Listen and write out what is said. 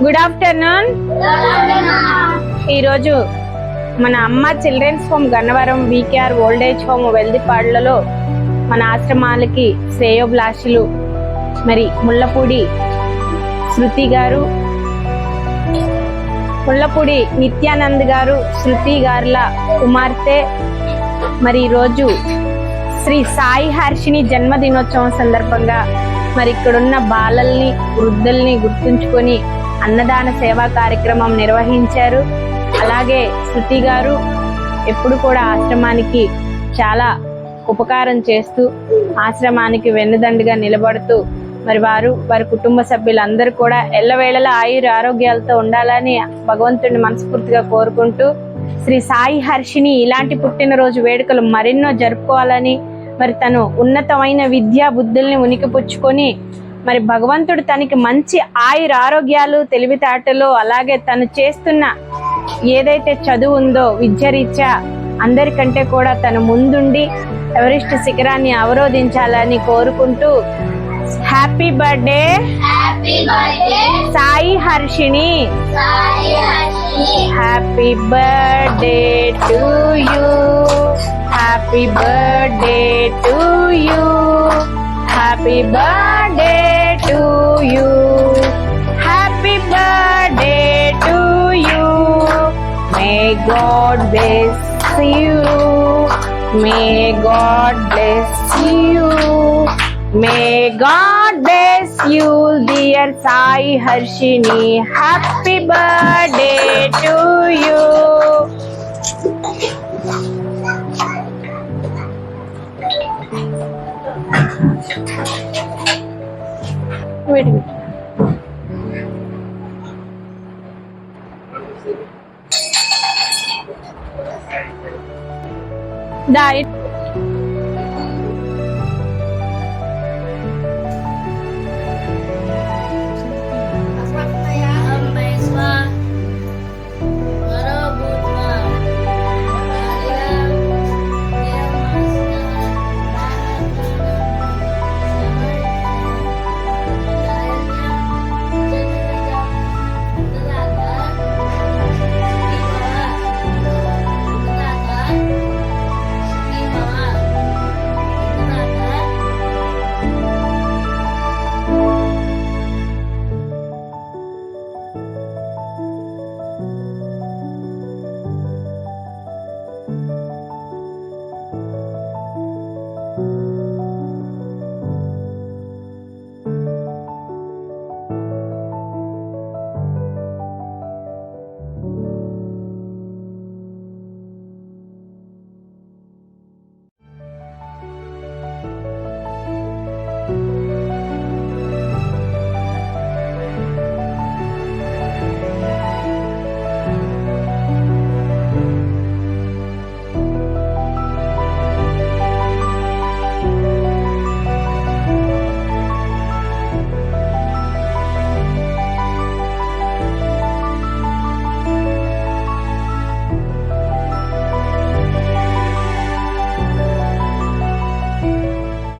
Good afternoon. ఈరోజు మన Amma children's home Gannavaram VKR old age home వెల్దిపాడులలో మన ఆశ్రమాలకి శ్రేయోభిలాషులు మరి ముళ్ళపూడి శృతి గారు, ముళ్ళపూడి నిత్యానంద్ గారు, శృతి గారుల కుమార్తె మరి ఈరోజు శ్రీ సాయి హర్షిని జన్మదినోత్సవం సందర్భంగా మరి ఇక్కడున్న బాలల్ని వృద్ధుల్ని గుర్తుంచుకొని అన్నదాన సేవా కార్యక్రమం నిర్వహించారు. అలాగే శృతి గారు ఎప్పుడు కూడా ఆశ్రమానికి చాలా ఉపకారం చేస్తూ ఆశ్రమానికి వెన్నుదండుగా నిలబడుతూ మరి వారి కుటుంబ సభ్యులందరూ కూడా ఎల్లవేళలా ఆయుర ఆరోగ్యాలతో ఉండాలని భగవంతుడిని మనస్ఫూర్తిగా కోరుకుంటూ శ్రీ సాయి హర్షిని ఇలాంటి పుట్టినరోజు వేడుకలు మరెన్నో జరుపుకోవాలని మరి తను ఉన్నతమైన విద్యా బుద్ధుల్ని ఉనికిపుచ్చుకొని మరి భగవంతుడు తనకి మంచి ఆయుర ఆరోగ్యాలు, తెలివితేటలు, అలాగే తను చేస్తున్న ఏదైతే చదువు ఉందో విద్యారీత్యా అందరికంటే కూడా తను ముందుండి ఎవరెస్ట్ శిఖరాన్ని అవరోధించాలని కోరుకుంటూ happy birthday Sai Harshini, happy birthday to you, happy birthday to you, happy birthday to you, happy birthday to you. May God bless you, may God bless you, may God bless you dear Sai Harshini. Happy birthday to you. Wait. Da,